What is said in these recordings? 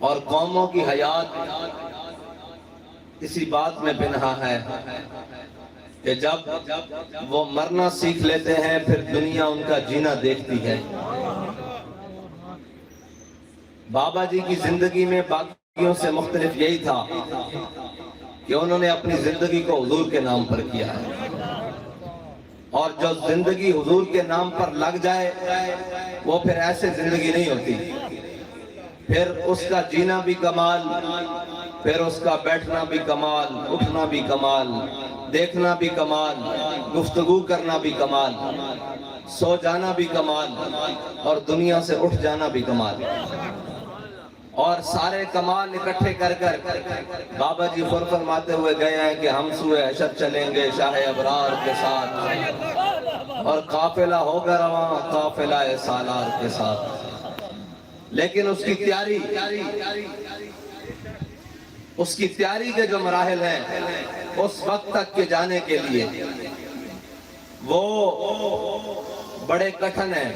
اور قوموں کی حیات اسی بات میں پنہا ہے کہ جب وہ مرنا سیکھ لیتے ہیں پھر دنیا ان کا جینا دیکھتی ہے۔ بابا جی کی زندگی میں باقیوں سے مختلف یہی تھا کہ انہوں نے اپنی زندگی کو حضور کے نام پر کیا ہے، اور جو زندگی حضور کے نام پر لگ جائے وہ پھر ایسے زندگی نہیں ہوتی، پھر اس کا جینا بھی کمال، پھر اس کا بیٹھنا بھی کمال، اٹھنا بھی کمال، دیکھنا بھی کمال، گفتگو کرنا بھی کمال، سو جانا بھی کمال، اور دنیا سے اٹھ جانا بھی کمال۔ اور سارے کمال اکٹھے کر کر بابا جی خود فرماتے ہوئے گئے ہیں کہ ہم سوئے حشر چلیں گے شاہ ابرار کے ساتھ، اور قافلہ ہوگا رواں قافلہ سالار کے ساتھ۔ لیکن اس کی تیاری کے جو مراحل ہیں اس وقت تک کے جانے کے لیے وہ بڑے کٹھن ہیں،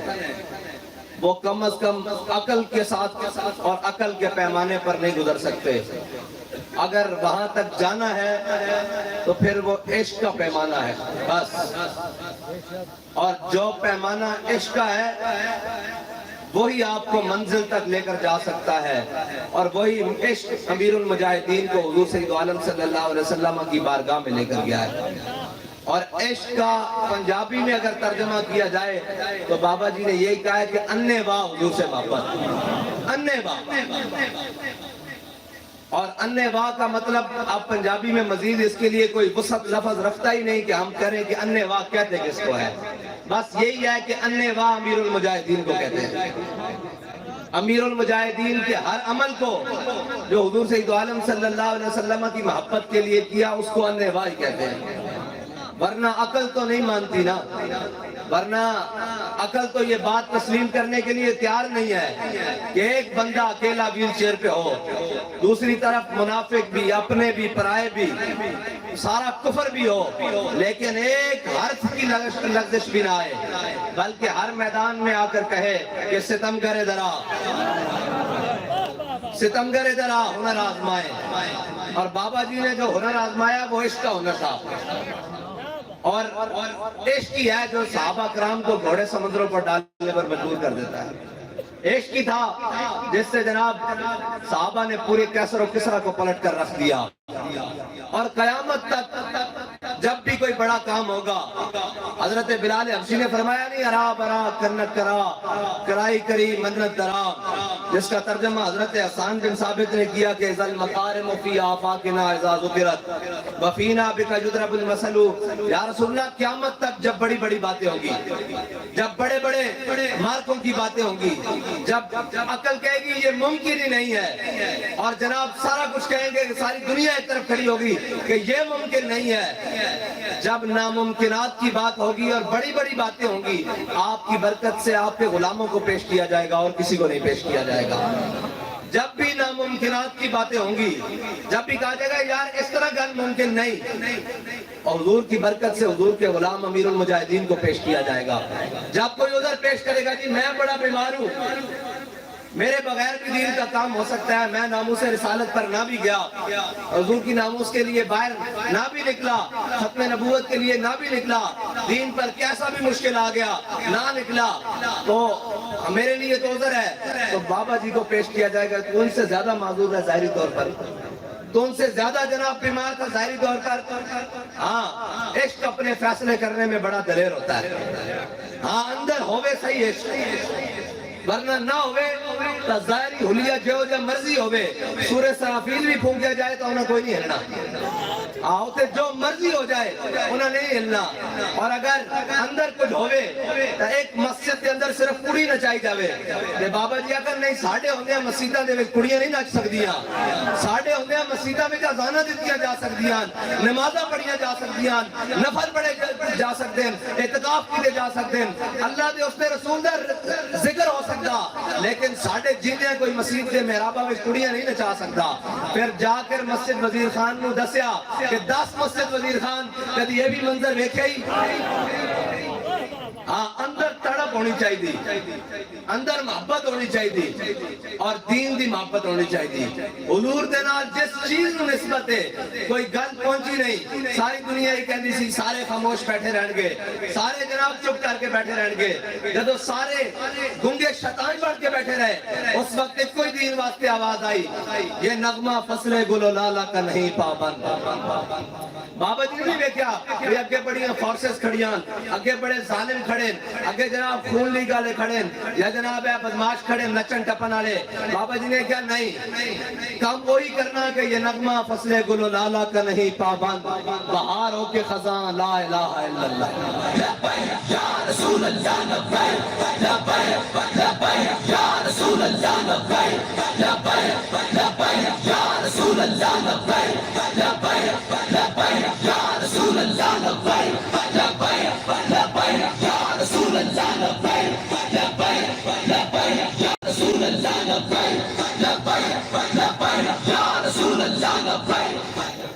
وہ کم از کم عقل کے ساتھ اور عقل کے پیمانے پر نہیں گزر سکتے۔ اگر وہاں تک جانا ہے تو پھر وہ عشق کا پیمانہ ہے بس، اور جو پیمانہ عشق کا ہے وہی آپ کو منزل تک لے کر جا سکتا ہے، اور وہی عشق امیر المجاہدین کو حضور سید عالم صلی اللہ علیہ وسلم کی بارگاہ میں لے کر گیا ہے۔ اور عشق کا پنجابی میں اگر ترجمہ کیا جائے تو بابا جی نے یہی کہا ہے کہ انے واہ حضور سے محبت، انے واہ۔ اور انے واہ کا مطلب اب پنجابی میں مزید اس کے لیے کوئی وسعت لفظ رکھتا ہی نہیں کہ ہم کریں کہ انے واہ کہتے کس کو ہے، بس یہی ہے کہ انے واہ امیر المجاہدین کو کہتے ہیں۔ امیر المجاہدین کے ہر عمل کو جو حضور سید عالم صلی اللہ علیہ وسلم کی محبت کے لیے کیا اس کو انے واہ ہی کہتے ہیں، ورنہ عقل تو نہیں مانتی نا، ورنہ عقل تو یہ بات تسلیم کرنے کے لیے تیار نہیں ہے کہ ایک بندہ اکیلا ویل چیئر پہ ہو، دوسری طرف منافق بھی، اپنے بھی، پرائے بھی، سارا کفر بھی ہو، لیکن ایک حرف کی لغزش بھی نہ آئے، بلکہ ہر میدان میں آ کر کہے کہ ستم کرے ذرا، ستم کرے ذرا، ہنر آزمائے۔ اور بابا جی نے جو ہنر آزمایا وہ عشق کا ہنر تھا، اور عشق ہی ہے جو صحابہ کرام کو گھوڑے سمندروں پر ڈالنے پر مجبور کر دیتا ہے۔ عشق ہی تھا جس سے جناب صحابہ نے پورے کیسر و کسرا کو پلٹ کر رکھ دیا، اور قیامت تک جب بھی کوئی بڑا کام ہوگا، حضرت بلال حبشی نے فرمایا نہیں ارا برا کنت کرا کرائی کری منت درا، جس کا ترجمہ حضرت حسان بن ثابت نے کیا کہ ذل مکارم فی آفاقنا اذا ذکرت وفینا بک یضرب المثل۔ یا رسول اللہ قیامت تک جب بڑی بڑی باتیں ہوں گی، جب بڑے بڑے مارکوں کی باتیں ہوں گی، جب عقل کہے گی یہ ممکن ہی نہیں ہے، اور جناب سارا کچھ کہیں گے کہ ساری دنیا ایک طرف کھڑی ہوگی کہ یہ ممکن نہیں ہے، جب ناممکنات کی بات ہوگی اور بڑی بڑی باتیں ہوں گی، آپ کی برکت سے آپ کے غلاموں کو پیش کیا جائے گا اور کسی کو نہیں پیش کیا جائے گا۔ جب بھی ناممکنات کی باتیں ہوں گی، جب بھی کہا جائے گا یار اس طرح گل ممکن نہیں، اور حضور کی برکت سے حضور کے غلام امیر المجاہدین کو پیش کیا جائے گا۔ جب کوئی ادھر پیش کرے گا جی میں بڑا بیمار ہوں، میرے بغیر بھی دین کا کام ہو سکتا ہے، میں ناموس رسالت پر نہ بھی گیا، حضور کی ناموس کے لیے باہر نہ بھی نکلا، ختم نبوت کے لیے نہ بھی نکلا، دین پر کیسا بھی مشکل آ گیا نہ نکلا، تو میرے لیے تو عذر ہے، تو بابا جی کو پیش کیا جائے گا کہ ان سے زیادہ معذور ہے ظاہری طور پر، تو ان سے زیادہ جناب بیمار تھا ظاہری طور پر۔ ہاں عشق اپنے فیصلے کرنے میں بڑا دلیر ہوتا ہے، ہاں اندر ہوئے صحیح عشق، ورنہ نہ ہوئے تو ظاہری حلیہ جو مرضی ہوئے، سورہ سرافیل بھی پھونکیا جائے تو انہیں کوئی نہیں ہلنا، آؤتے جو مرضی ہو جائے انہیں نہیں ہلنا۔ اور اگر اندر کچھ ہوئے تو ایک مسجد کے اندر صرف کڑی نچائی جاوے کہ بابا جی اگر نہیں ساڑھے ہوندے ہیں مسجدہ دے میں کڑیاں نہیں نچ سکدیاں، ساڑھے ہوندے ہیں مسجدہ میں اذانہ دتیاں جا سکدیاں، نمازاں پڑھیاں جا سکدیاں، نفل پڑھے جا سکتے ہیں، اعتکاف کیے جا سکتے ہیں، اللہ دے اس نے رسول دے ذکر ہو سکتا، لیکن ساڑھے جیندے کوئی مسجد دے محرابہ میں کڑیاں نہیں نچا سکتا۔ پھر جا کر مسجد وزیر خان نو دسیا کہ 10 مسجد وزیر خان کدی یہ بھی منظر ویکھے ہی، ہاں اندر تڑپ رونق ہونی چاہیے اندر محبت ہونی چاہیے اور دین دی محبت ہونی چاہیے حضور دے نال جس چیز نو نسبت ہے کوئی گل پہنچی نہیں ساری دنیا ہی کہندی سی سارے خاموش بیٹھے رہن گے سارے جناب چپ کر کے بیٹھے رہن گے جدو سارے گنگے شیطان بن کے بیٹھے رہے اس وقت ایک کوئی دین واسطے آواز آئی یہ نغمہ فصل گل و لالا کا نہیں پابند بابا جی نے دیکھا کہ اگے بڑی فورسز کھڑیاں اگے بڑے ظالم کھڑے اگے جناب خون لی گالے کھڑے یا جناب بدماش کھڑے نچن ٹپن والے بابا جی نے کہا نہیں کام وہی کرنا کہ یہ نغمہ فصل گل و لالا کا نہیں پابند بہار ہو کے خزاں لا الہ الا اللہ لبیک یا رسول اللہ لبیک لبیک لبیک یا رسول اللہ لبیک لبیک لبیک یا رسول اللہ لبیک لبیک لبیک یا رسول اللہ لبیک لبیک لبیک یا رسول اللہ لبیک لبیک لبیک یا رسول اللہ لبیک لبیک لبیک یا رسول اللہ لبیک